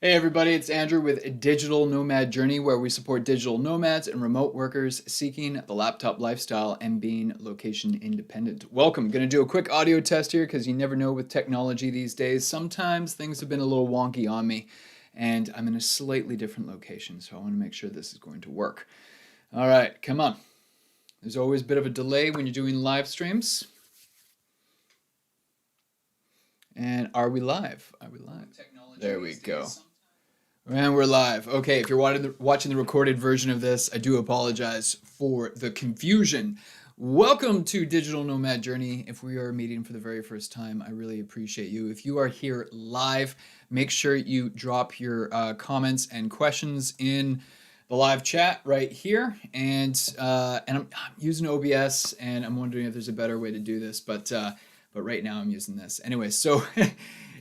Hey everybody, it's Andrew with Digital Nomad Journey, where we support digital nomads and remote workers seeking the laptop lifestyle and being location independent. Welcome. Going to do a quick audio test here because you never know with technology these days. Sometimes things have been a little wonky on me, and I'm in a slightly different location, so I want to make sure this is going to work. All right, come on. There's always a bit of a delay when you're doing live streams. And are we live? Are we live? There we go. And we're live. Okay, if you're watching the recorded version of this, I do apologize for the confusion. Welcome to Digital Nomad Journey. If we are meeting for the very first time, I really appreciate you. If you are here live, make sure you drop your comments and questions in the live chat right here. And I'm using OBS, and I'm wondering if there's a better way to do this, but right now I'm using this. Anyway, so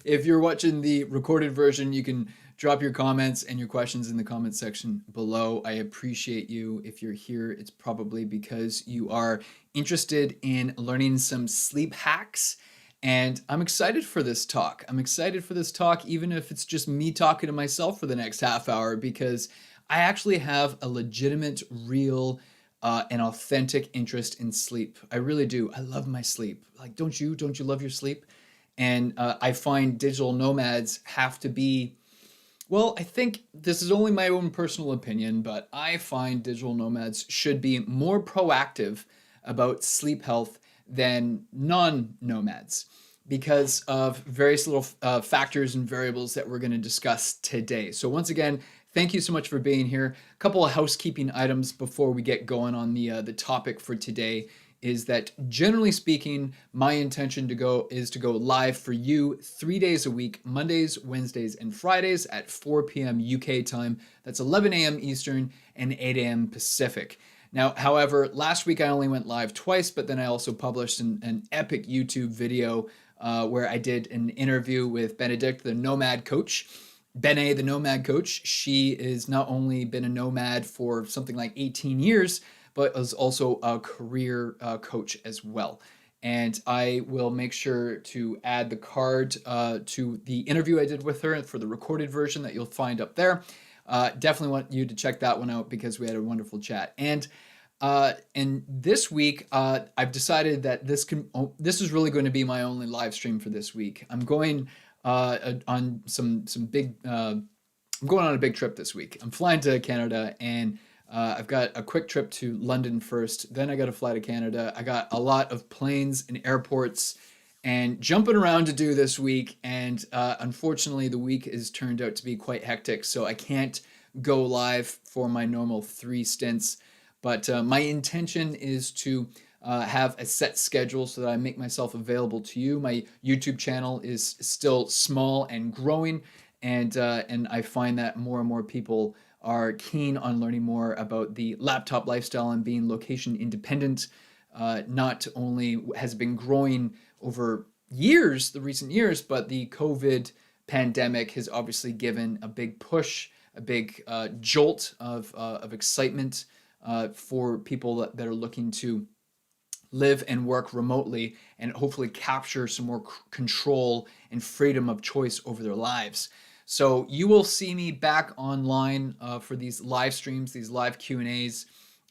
if you're watching the recorded version, you can drop your comments and your questions in the comment section below. I appreciate you. If you're here, it's probably because you are interested in learning some sleep hacks. And I'm excited for this talk. I'm excited for this talk, even if it's just me talking to myself for the next half hour, because I actually have a legitimate, real, and authentic interest in sleep. I really do. I love my sleep. Like, don't you? Don't you love your sleep? And I find digital nomads have to be, well, I think this is only my own personal opinion, but I find digital nomads should be more proactive about sleep health than non-nomads because of various little factors and variables that we're going to discuss today. So once again, thank you so much for being here. A couple of housekeeping items before we get going on the topic for today is that generally speaking, my intention is to go live for you 3 days a week, Mondays, Wednesdays, and Fridays at 4 p.m. UK time. That's 11 a.m. Eastern and 8 a.m. Pacific. Now, however, last week I only went live twice, but then I also published an epic YouTube video where I did an interview with Benedict, the Nomad Coach. Bene, the Nomad Coach. She has not only been a nomad for something like 18 years, but is also a career coach as well. And I will make sure to add the card to the interview I did with her for the recorded version that you'll find up there. Definitely want you to check that one out because we had a wonderful chat. And this week, I've decided that this is really going to be my only live stream for this week. I'm going on some big. I'm going on a big trip this week. I'm flying to Canada, and I've got a quick trip to London first. Then I got to fly to Canada. I got a lot of planes and airports and jumping around to do this week. And unfortunately, the week has turned out to be quite hectic, so I can't go live for my normal 3 stints. But my intention is to have a set schedule so that I make myself available to you. My YouTube channel is still small and growing, and I find that more and more people are keen on learning more about the laptop lifestyle and being location independent. Not only has been growing over years, the recent years, but the COVID pandemic has obviously given a big push, a big jolt of excitement for people that are looking to live and work remotely and hopefully capture some more control and freedom of choice over their lives. So you will see me back online for these live streams, these live Q&As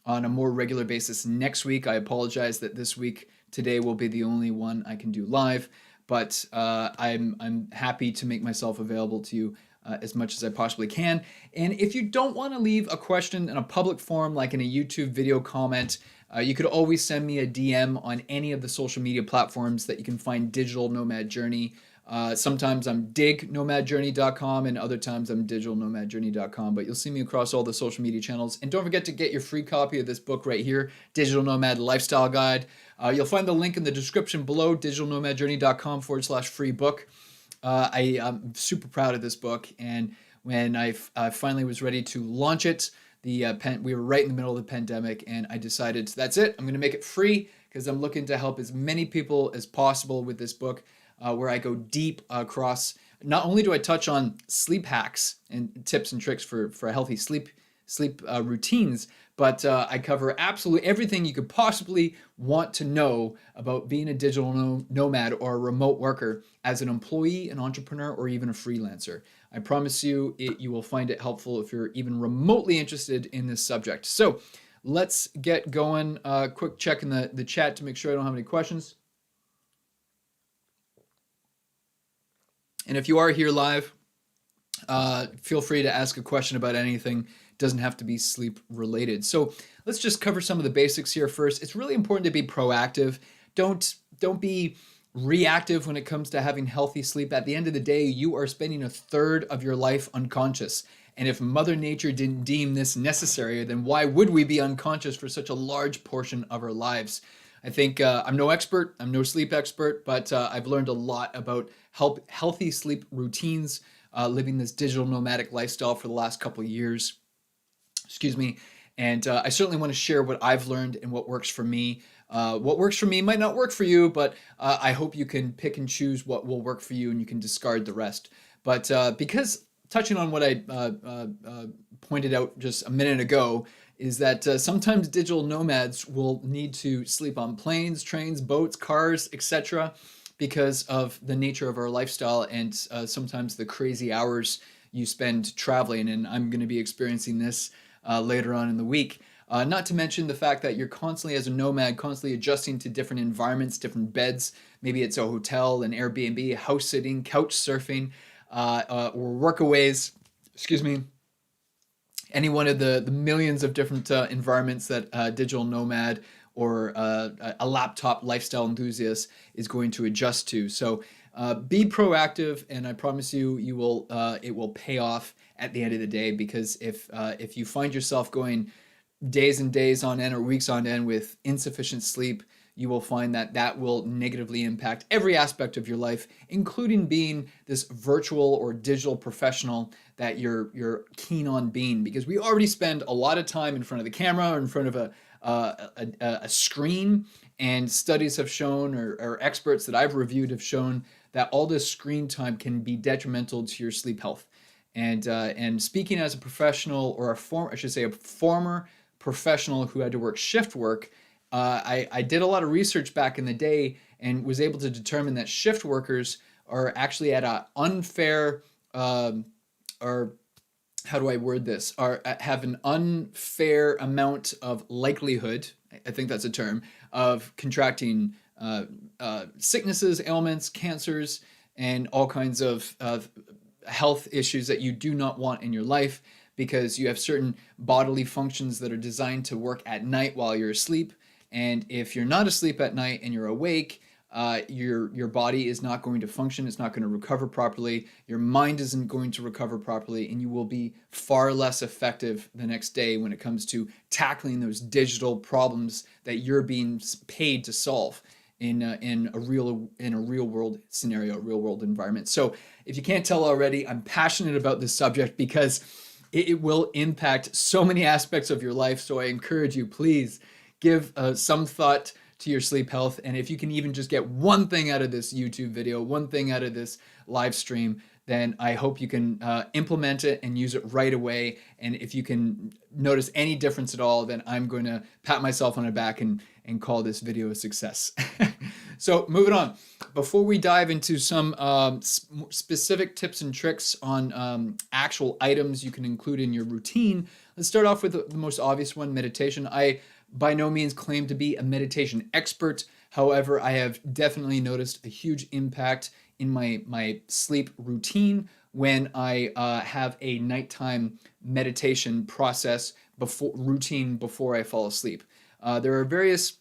on a more regular basis next week. I apologize that this week, today will be the only one I can do live, but I'm happy to make myself available to you as much as I possibly can. And if you don't want to leave a question in a public forum, like in a YouTube video comment, you could always send me a DM on any of the social media platforms that you can find Digital Nomad Journey. Sometimes I'm dignomadjourney.com and other times I'm digitalnomadjourney.com, but you'll see me across all the social media channels. And don't forget to get your free copy of this book right here, Digital Nomad Lifestyle Guide. You'll find the link in the description below, digitalnomadjourney.com/free book. I'm super proud of this book, and when I finally was ready to launch it, we were right in the middle of the pandemic, and I decided that's it. I'm going to make it free because I'm looking to help as many people as possible with this book, where I go deep across. Not only do I touch on sleep hacks and tips and tricks for healthy sleep routines, but I cover absolutely everything you could possibly want to know about being a digital nomad or a remote worker as an employee, an entrepreneur, or even a freelancer. I promise you, you will find it helpful if you're even remotely interested in this subject. So let's get going. Quick check in the chat to make sure I don't have any questions. And if you are here live, feel free to ask a question about anything. It doesn't have to be sleep related. So let's just cover some of the basics here first. It's really important to be proactive. Don't be reactive when it comes to having healthy sleep. At the end of the day, you are spending a third of your life unconscious. And if Mother Nature didn't deem this necessary, then why would we be unconscious for such a large portion of our lives? I think I'm no expert, I'm no sleep expert, but I've learned a lot about healthy sleep routines, living this digital nomadic lifestyle for the last couple of years. Excuse me. And I certainly want to share what I've learned and what works for me. What works for me might not work for you, but I hope you can pick and choose what will work for you and you can discard the rest. But because touching on what I pointed out just a minute ago, is that sometimes digital nomads will need to sleep on planes, trains, boats, cars, etc. because of the nature of our lifestyle and sometimes the crazy hours you spend traveling. And I'm going to be experiencing this later on in the week. Not to mention the fact that you're constantly, as a nomad, constantly adjusting to different environments, different beds. Maybe it's a hotel, an Airbnb, house sitting, couch surfing, or workaways. Excuse me. Any one of the millions of different environments that a digital nomad or a laptop lifestyle enthusiast is going to adjust to. So be proactive, and I promise you, it will pay off at the end of the day. Because if you find yourself going days and days on end or weeks on end with insufficient sleep, you will find that that will negatively impact every aspect of your life, including being this virtual or digital professional that you're keen on being. Because we already spend a lot of time in front of the camera or in front of a screen, and studies have shown, or experts that I've reviewed have shown, that all this screen time can be detrimental to your sleep health. And speaking as a professional, or a former professional who had to work shift work, I did a lot of research back in the day and was able to determine that shift workers are actually at an unfair, or how do I word this, have an unfair amount of likelihood, I think that's a term, of contracting sicknesses, ailments, cancers, and all kinds of health issues that you do not want in your life, because you have certain bodily functions that are designed to work at night while you're asleep. And if you're not asleep at night and you're awake, your body is not going to function. It's not going to recover properly. Your mind isn't going to recover properly, and you will be far less effective the next day when it comes to tackling those digital problems that you're being paid to solve in a real world scenario, real world environment. So if you can't tell already, I'm passionate about this subject because it will impact so many aspects of your life. So I encourage you, please give some thought to your sleep health. And if you can even just get one thing out of this YouTube video, one thing out of this live stream, then I hope you can implement it and use it right away. And if you can notice any difference at all, then I'm going to pat myself on the back and call this video a success. So moving on, before we dive into some specific tips and tricks on actual items you can include in your routine, let's start off with the most obvious one, meditation. I by no means claim to be a meditation expert. However, I have definitely noticed a huge impact in my sleep routine when I have a nighttime meditation process before I fall asleep. There are various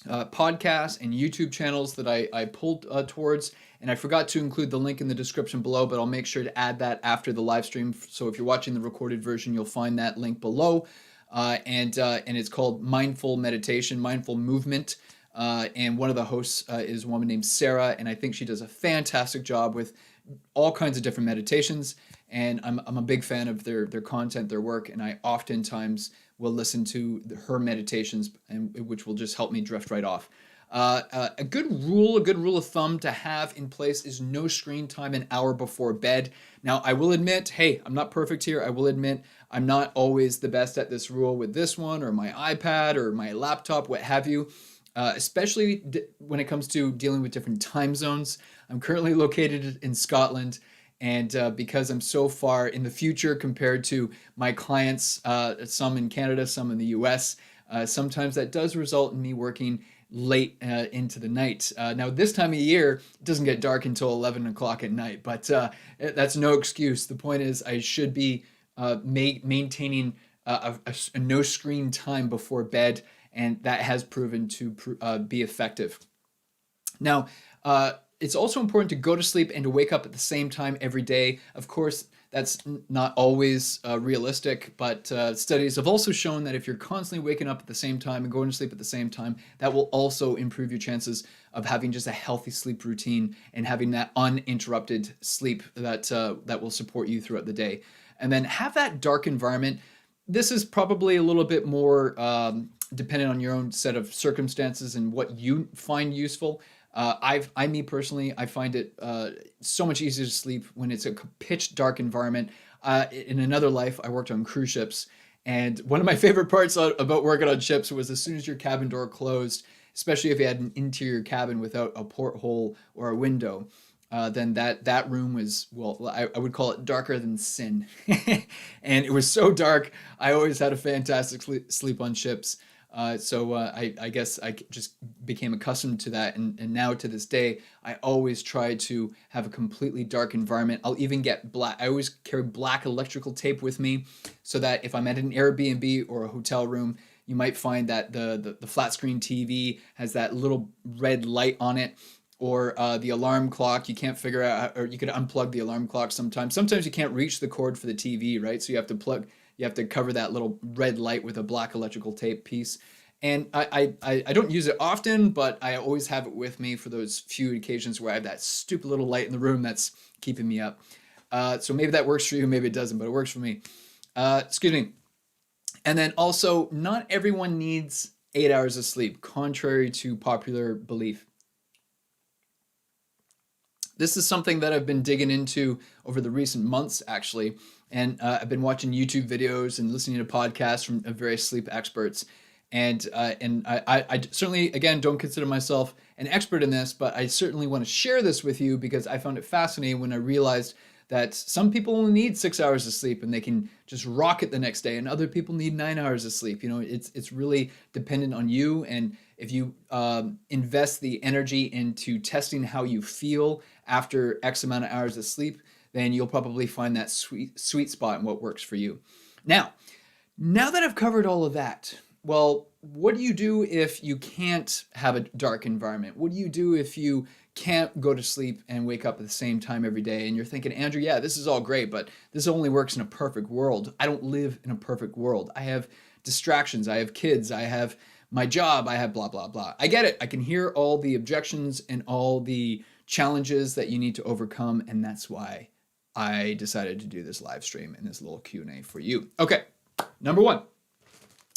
podcasts and YouTube channels that I pulled towards, and I forgot to include the link in the description below, but I'll make sure to add that after the live stream. So if you're watching the recorded version, you'll find that link below. And it's called Mindful Meditation, Mindful Movement. And one of the hosts is a woman named Sarah, and I think she does a fantastic job with all kinds of different meditations. And I'm a big fan of their content, their work, and I oftentimes will listen to her meditations, and which will just help me drift right off. A good rule of thumb to have in place is no screen time an hour before bed. Now, I will admit, hey, I'm not perfect here. I will admit I'm not always the best at this rule with this one or my iPad or my laptop, what have you. Especially when it comes to dealing with different time zones. I'm currently located in Scotland, and because I'm so far in the future compared to my clients, some in Canada, some in the US, sometimes that does result in me working late into the night. Now, this time of year, it doesn't get dark until 11 o'clock at night, but that's no excuse. The point is I should be maintaining a no screen time before bed, and that has proven to be effective. Now, it's also important to go to sleep and to wake up at the same time every day. Of course, that's not always realistic, but studies have also shown that if you're constantly waking up at the same time and going to sleep at the same time, that will also improve your chances of having just a healthy sleep routine and having that uninterrupted sleep that will support you throughout the day. And then have that dark environment. This is probably a little bit more dependent on your own set of circumstances and what you find useful. Me personally, I find it so much easier to sleep when it's a pitch dark environment. In another life, I worked on cruise ships, and one of my favorite parts about working on ships was as soon as your cabin door closed, especially if you had an interior cabin without a porthole or a window, then that room was, well, I would call it darker than sin. And it was so dark. I always had a fantastic sleep on ships. I guess I just became accustomed to that, and now to this day, I always try to have a completely dark environment. I'll even get black. I always carry black electrical tape with me, so that if I'm at an Airbnb or a hotel room, you might find that the flat screen TV has that little red light on it, or the alarm clock. You can't figure out, or you could unplug the alarm clock sometimes. Sometimes you can't reach the cord for the TV, right? So you have to cover that little red light with a black electrical tape piece. And I don't use it often, but I always have it with me for those few occasions where I have that stupid little light in the room that's keeping me up. So maybe that works for you, maybe it doesn't, but it works for me. Excuse me. And then also, not everyone needs 8 hours of sleep, contrary to popular belief. This is something that I've been digging into over the recent months, actually. And I've been watching YouTube videos and listening to podcasts from various sleep experts. And I certainly, again, don't consider myself an expert in this, but I certainly want to share this with you because I found it fascinating when I realized that some people only need 6 hours of sleep and they can just rock it the next day, and other people need 9 hours of sleep. You know, it's really dependent on you, and if you invest the energy into testing how you feel after X amount of hours of sleep, then you'll probably find that sweet spot and what works for you. Now that I've covered all of that, well, what do you do if you can't have a dark environment? What do you do if you can't go to sleep and wake up at the same time every day? And you're thinking, Andrew, yeah, this is all great, but this only works in a perfect world. I don't live in a perfect world. I have distractions. I have kids. I have my job. I have blah, blah, blah. I get it. I can hear all the objections and all the challenges that you need to overcome. And that's why I decided to do this live stream and this little Q&A for you. Okay, number one.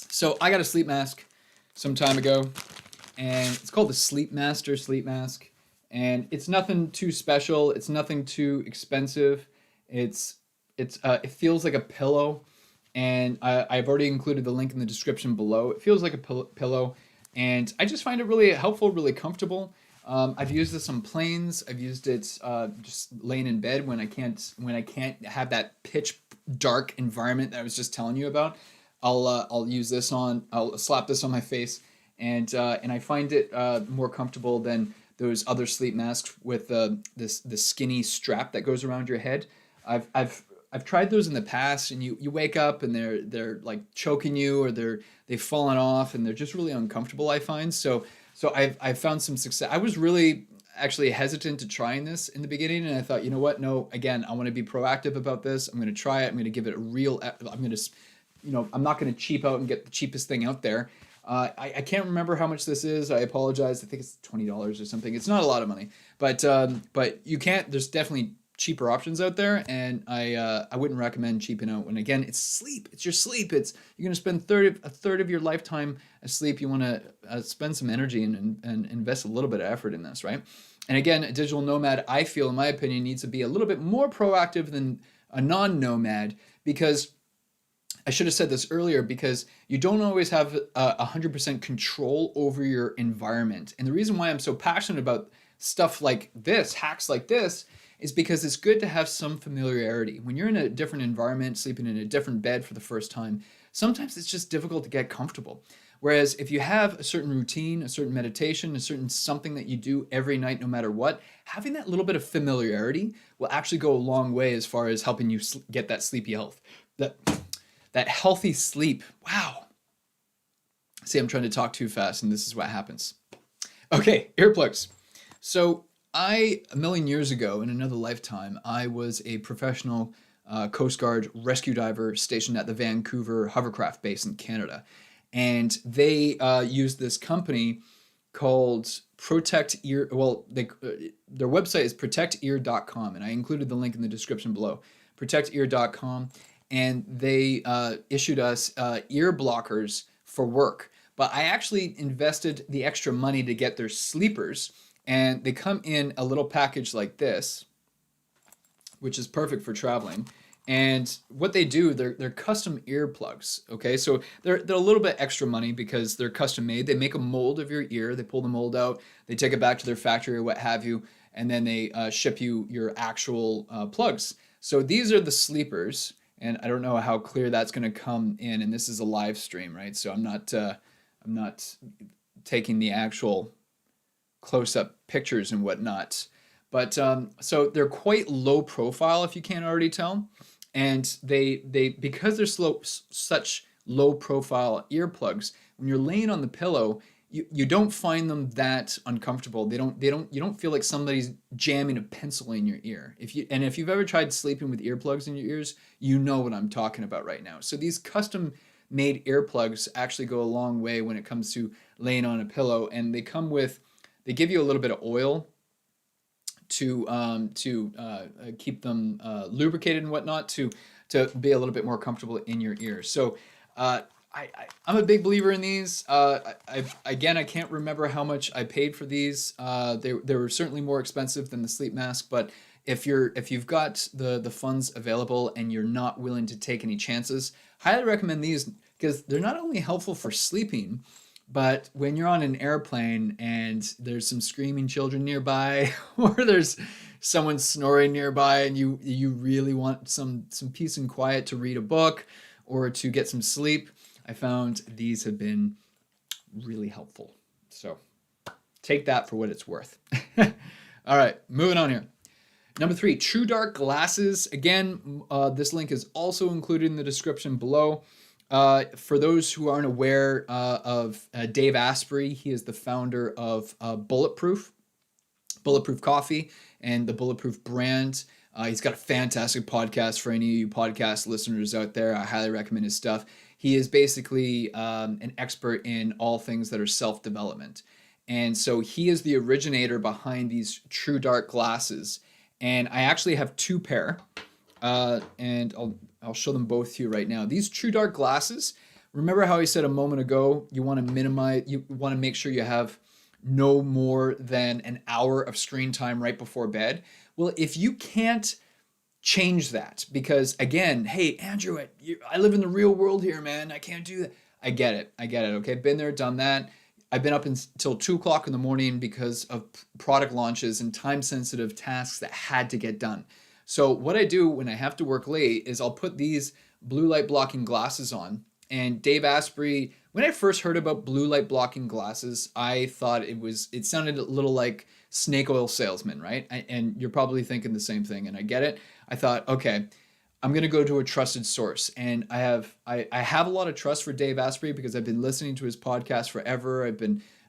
So I got a sleep mask some time ago, and it's called the Sleep Master Sleep Mask. And it's nothing too special. It's nothing too expensive. It feels like a pillow, and I've already included the link in the description below. It feels like a pillow, and I just find it really helpful, really comfortable. I've used this on planes. I've used it just laying in bed when I can't have that pitch dark environment that I was just telling you about. I'll use this on. I'll slap this on my face, and I find it more comfortable than those other sleep masks with the skinny strap that goes around your head. I've tried those in the past, and you wake up and they're like choking you, or they've fallen off, and they're just really uncomfortable, I find. So I've found some success. I was really actually hesitant to trying this in the beginning, and I thought, you know what? No, again, I want to be proactive about this. I'm going to try it. I'm going to give it a real. I'm not going to cheap out and get the cheapest thing out there. I can't remember how much this is. I apologize. I think it's $20 or something. It's not a lot of money, but you can't. There's definitely cheaper options out there, and I wouldn't recommend cheaping out when, again, it's sleep. It's your sleep. It's you're going to spend a third of your lifetime asleep. You want to spend some energy and invest a little bit of effort in this, right? And again, a digital nomad, I feel, in my opinion, needs to be a little bit more proactive than a non-nomad, because I should have said this earlier, because you don't always have 100% control over your environment. And the reason why I'm so passionate about stuff like this, hacks like this, is because it's good to have some familiarity. When you're in a different environment, sleeping in a different bed for the first time, sometimes it's just difficult to get comfortable. Whereas if you have a certain routine, a certain meditation, a certain something that you do every night, no matter what, having that little bit of familiarity will actually go a long way as far as helping you get that sleepy health. That healthy sleep. Wow. See, I'm trying to talk too fast, and this is what happens. Okay, earplugs. So a million years ago, in another lifetime, I was a professional Coast Guard rescue diver stationed at the Vancouver hovercraft base in Canada. And they used this company called Protect Ear. Well, their website is protectear.com, and I included the link in the description below. Protectear.com. And they issued us ear blockers for work. But I actually invested the extra money to get their sleepers, and they come in a little package like this, which is perfect for traveling. And what they do, they're custom earplugs. Okay, so they're a little bit extra money because they're custom made. They make a mold of your ear, they pull the mold out, they take it back to their factory or what have you, and then they ship you your actual plugs. So these are the sleepers. And I don't know how clear that's going to come in. And this is a live stream, right? So I'm not taking the actual close-up pictures and whatnot. But so they're quite low profile, if you can't already tell. And they because they're such low profile earplugs, when you're laying on the pillow, you don't find them that uncomfortable. You don't feel like somebody's jamming a pencil in your ear. If you've ever tried sleeping with earplugs in your ears, you know what I'm talking about right now. So these custom made earplugs actually go a long way when it comes to laying on a pillow, and they give you a little bit of oil to keep them lubricated and whatnot to be a little bit more comfortable in your ear. So I'm a big believer in these. Again, I can't remember how much I paid for these. They were certainly more expensive than the sleep mask, but if you've got the funds available and you're not willing to take any chances, highly recommend these, because they're not only helpful for sleeping, but when you're on an airplane and there's some screaming children nearby, or there's someone snoring nearby, and you really want some peace and quiet to read a book or to get some sleep, I found these have been really helpful. So take that for what it's worth. All right, moving on here. Number 3, True Dark glasses. Again, this link is also included in the description below. For those who aren't aware of Dave Asprey, he is the founder of Bulletproof Coffee and the Bulletproof brand. He's got a fantastic podcast for any of you podcast listeners out there. I highly recommend his stuff. He is basically an expert in all things that are self-development. And so he is the originator behind these True Dark glasses. And I actually have 2 pair, and I'll show them both to you right now. These True Dark glasses, remember how I said a moment ago, you want to make sure you have no more than an hour of screen time right before bed. Well, if you can't change that, because again, hey, Andrew, I live in the real world here, man. I can't do that. I get it. Okay, been there, done that. I've been up until 2 o'clock in the morning because of product launches and time-sensitive tasks that had to get done. So what I do when I have to work late is I'll put these blue light blocking glasses on. And Dave Asprey, when I first heard about blue light blocking glasses, I thought it sounded a little like snake oil salesman, right? And you're probably thinking the same thing, and I get it. I thought, okay, I'm going to go to a trusted source. And I have a lot of trust for Dave Asprey because I've been listening to his podcast forever.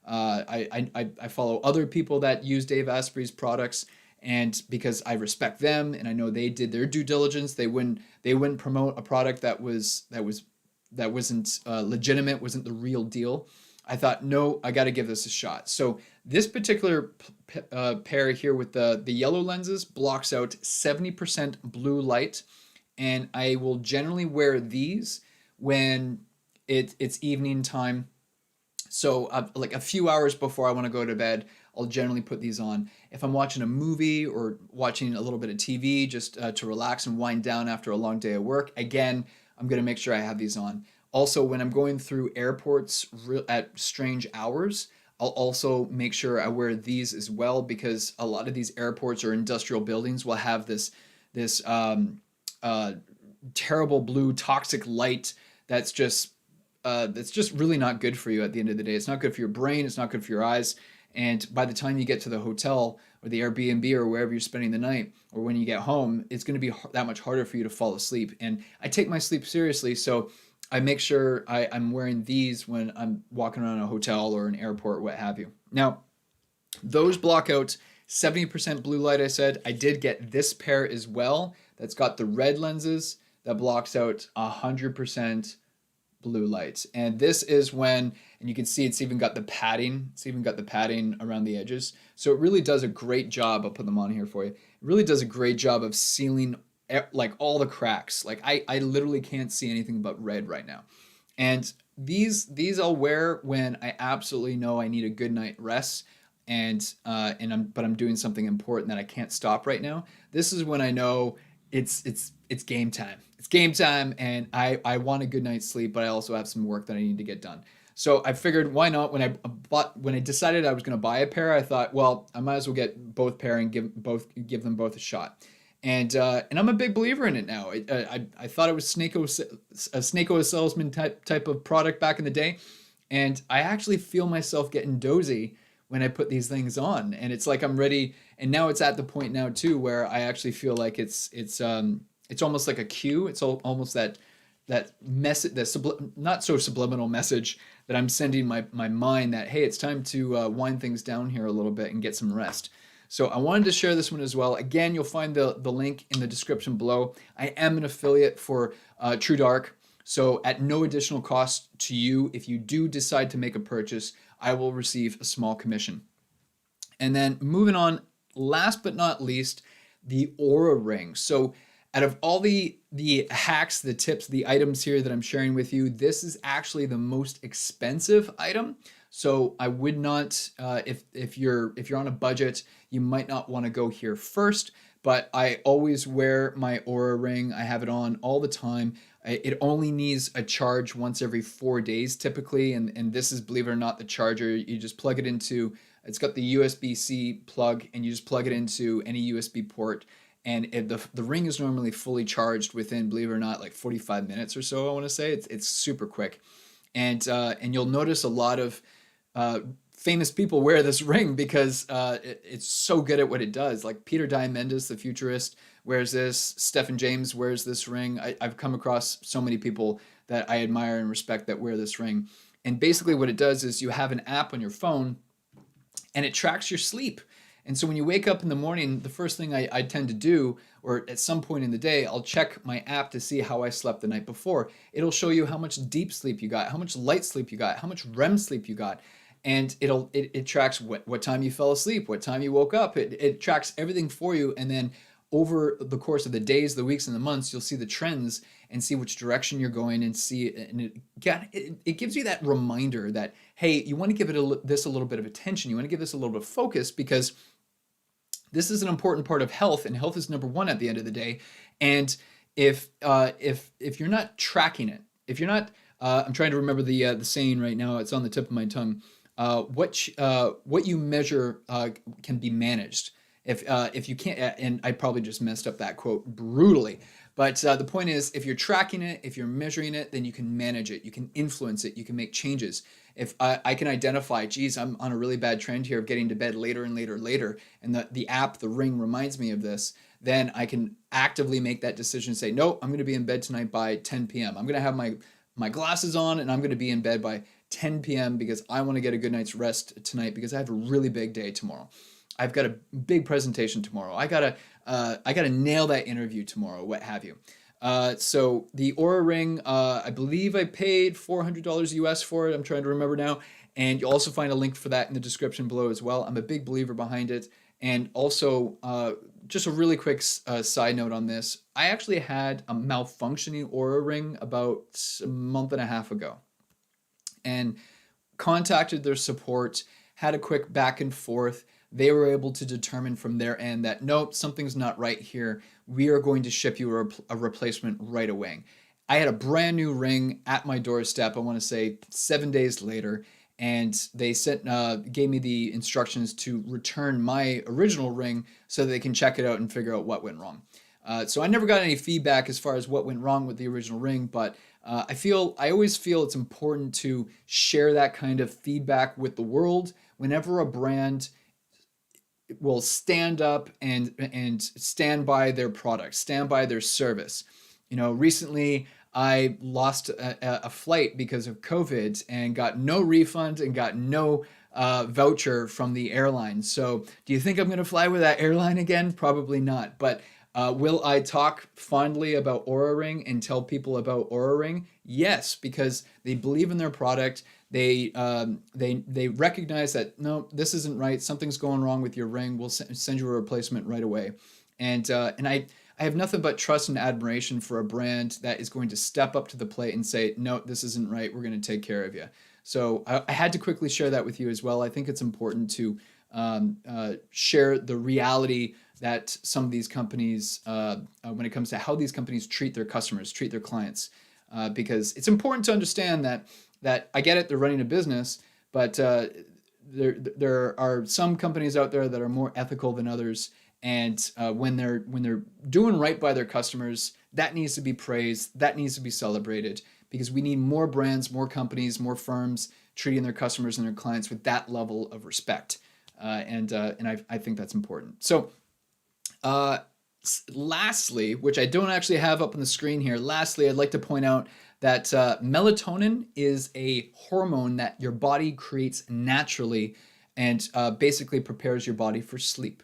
I follow other people that use Dave Asprey's products, and because I respect them and I know they did their due diligence, they wouldn't promote a product that wasn't legitimate, wasn't the real deal. I thought, no, I got to give this a shot. So this particular pair here with the yellow lenses blocks out 70% blue light, and I will generally wear these when it's evening time. So like a few hours before I want to go to bed, I'll generally put these on. If I'm watching a movie or watching a little bit of TV just to relax and wind down after a long day of work, again, I'm going to make sure I have these on. Also, when I'm going through airports at strange hours, I'll also make sure I wear these as well, because a lot of these airports or industrial buildings will have this uh, terrible blue toxic light that's just really not good for you at the end of the day. It's not good for your brain. It's not good for your eyes. And by the time you get to the hotel or the Airbnb or wherever you're spending the night, or when you get home, it's going to be that much harder for you to fall asleep. And I take my sleep seriously, so I make sure I'm wearing these when I'm walking around a hotel or an airport, what have you. Now, those block out 70% blue light, I said. I did get this pair as well that's got the red lenses that blocks out 100% blue lights. And this is when, and you can see it's even got the padding. It's even got the padding around the edges. So it really does a great job. I'll put them on here for you. It really does a great job of sealing like all the cracks. Like I literally can't see anything but red right now. And these I'll wear when I absolutely know I need a good night rest, but I'm doing something important that I can't stop right now. This is when I know it's game time. It's game time, and I want a good night's sleep, but I also have some work that I need to get done. So I figured, why not? When I decided I was going to buy a pair, I thought, well, I might as well get both pair and give them both a shot. And I'm a big believer in it now. I thought it was a Snake-O salesman type of product back in the day, and I actually feel myself getting dozy when I put these things on, and it's like I'm ready. And now it's at the point now too where I actually feel like it's almost like a cue. It's almost that message, not so subliminal message that I'm sending my mind that, hey, it's time to wind things down here a little bit and get some rest. So I wanted to share this one as well. Again, you'll find the link in the description below. I am an affiliate for True Dark, so at no additional cost to you, if you do decide to make a purchase, I will receive a small commission. And then moving on, last but not least, the Aura Ring. So out of all the hacks, the tips, the items here that I'm sharing with you, this is actually the most expensive item. So I would not, if you're on a budget, you might not want to go here first. But I always wear my Aura Ring. I have it on all the time. It only needs a charge once every 4 days typically, and this is, believe it or not, the charger. You just plug it into. It's got the USB-C plug, and you just plug it into any USB port. And the ring is normally fully charged within, believe it or not, like 45 minutes or so. I want to say it's super quick, and you'll notice a lot of famous people wear this ring because it's so good at what it does. Like Peter Diamandis, the futurist, wears this. Stephen James wears this ring. I've come across so many people that I admire and respect that wear this ring. And basically what it does is you have an app on your phone, and it tracks your sleep. And so when you wake up in the morning, the first thing I tend to do, or at some point in the day, I'll check my app to see how I slept the night before. It'll show you how much deep sleep you got, how much light sleep you got, how much REM sleep you got. And it tracks what time you fell asleep, what time you woke up. It tracks everything for you. And then over the course of the days, the weeks, and the months, you'll see the trends and see which direction you're going, and it gives you that reminder that, hey, you want to give this a little bit of attention. You want to give this a little bit of focus, because this is an important part of health, and health is number one at the end of the day. And if you're not tracking it, if you're not, I'm trying to remember the saying right now. It's on the tip of my tongue. What you measure can be managed. If you can't, and I probably just messed up that quote brutally. But the point is, if you're tracking it, if you're measuring it, then you can manage it. You can influence it. You can make changes. If I can identify, geez, I'm on a really bad trend here of getting to bed later and later, and the app, the ring, reminds me of this, then I can actively make that decision and say, no, I'm going to be in bed tonight by 10 p.m. I'm going to have my glasses on, and I'm going to be in bed by 10 p.m. because I want to get a good night's rest tonight, because I have a really big day tomorrow. I've got a big presentation tomorrow. I gotta nail that interview tomorrow, what have you. So the Aura Ring, I believe I paid $400 US for it. I'm trying to remember now. And you'll also find a link for that in the description below as well. I'm a big believer behind it. And also, just a really quick side note on this. I actually had a malfunctioning Oura Ring about a month and a half ago, and contacted their support, had a quick back and forth. They were able to determine from their end that, nope, something's not right here. We are going to ship you a replacement right away. I had a brand new ring at my doorstep, I want to say 7 days later, and they gave me the instructions to return my original ring so they can check it out and figure out what went wrong. So I never got any feedback as far as what went wrong with the original ring, but I always feel it's important to share that kind of feedback with the world whenever a brand will stand up and stand by their product, stand by their service. You know, recently I lost a flight because of COVID and got no refund and got no voucher from the airline. So do you think I'm going to fly with that airline again? Probably not. But will I talk fondly about Oura Ring and tell people about Oura Ring? Yes, because they believe in their product. They recognize that, no, this isn't right. Something's going wrong with your ring. We'll send you a replacement right away. And I have nothing but trust and admiration for a brand that is going to step up to the plate and say, no, this isn't right. We're going to take care of you. So I had to quickly share that with you as well. I think it's important to share the reality that some of these companies, when it comes to how these companies treat their customers, treat their clients, because it's important to understand that I get it, they're running a business, but there are some companies out there that are more ethical than others. And when they're doing right by their customers, that needs to be praised, that needs to be celebrated, because we need more brands, more companies, more firms treating their customers and their clients with that level of respect. And I think that's important. So lastly, which I don't actually have up on the screen here, lastly, I'd like to point out that melatonin is a hormone that your body creates naturally and basically prepares your body for sleep.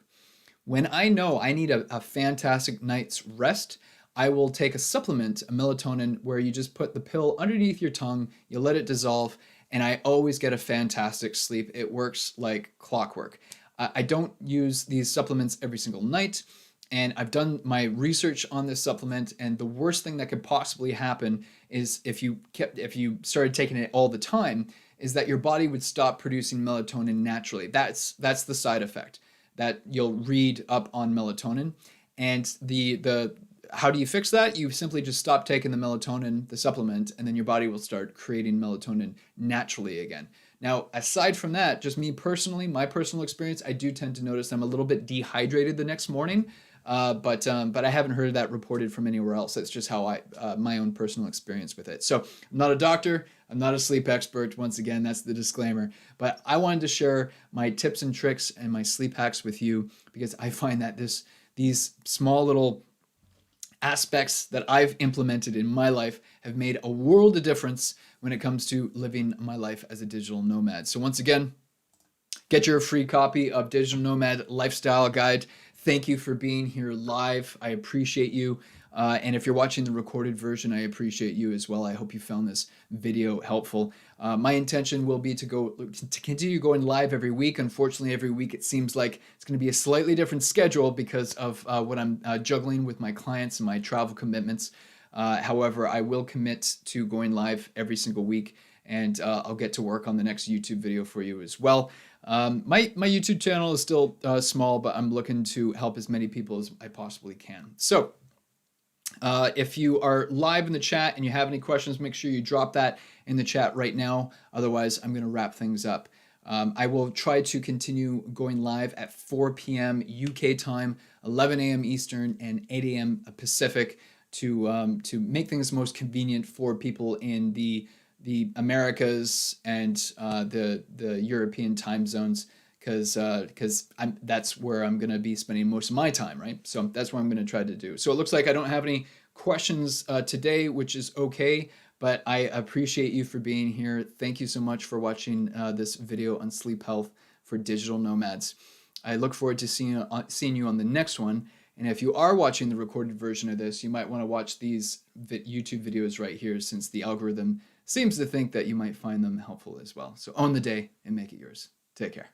When I know I need a fantastic night's rest, I will take a supplement, a melatonin, where you just put the pill underneath your tongue, you let it dissolve, and I always get a fantastic sleep. It works like clockwork. I don't use these supplements every single night, and I've done my research on this supplement, and the worst thing that could possibly happen is if you started taking it all the time, is that your body would stop producing melatonin naturally. That's the side effect that you'll read up on melatonin. And the how do you fix that? You simply just stop taking the melatonin, the supplement, and then your body will start creating melatonin naturally again. Now, aside from that, just me personally, my personal experience, I do tend to notice I'm a little bit dehydrated the next morning, but I haven't heard that reported from anywhere else. That's just how my own personal experience with it. So I'm not a doctor, I'm not a sleep expert. Once again, that's the disclaimer. But I wanted to share my tips and tricks and my sleep hacks with you because I find that these small little aspects that I've implemented in my life have made a world of difference when it comes to living my life as a digital nomad. So once again, get your free copy of Digital Nomad Lifestyle Guide. Thank you for being here live. I appreciate you. And if you're watching the recorded version, I appreciate you as well. I hope you found this video helpful. My intention will be to continue going live every week. Unfortunately, every week it seems like it's going to be a slightly different schedule because of what I'm juggling with my clients and my travel commitments. However, I will commit to going live every single week, and I'll get to work on the next YouTube video for you as well. My YouTube channel is still small, but I'm looking to help as many people as I possibly can. So if you are live in the chat and you have any questions, make sure you drop that in the chat right now. Otherwise, I'm going to wrap things up. I will try to continue going live at 4 p.m. UK time, 11 a.m. Eastern, and 8 a.m. Pacific to make things most convenient for people in the Americas and the European time zones, because that's where I'm going to be spending most of my time, right? So that's what I'm going to try to do. So it looks like I don't have any questions today, which is okay, but I appreciate you for being here. Thank you so much for watching this video on sleep health for digital nomads. I look forward to seeing you on the next one. And if you are watching the recorded version of this, you might want to watch these YouTube videos right here, since the algorithm seems to think that you might find them helpful as well. So own the day and make it yours. Take care.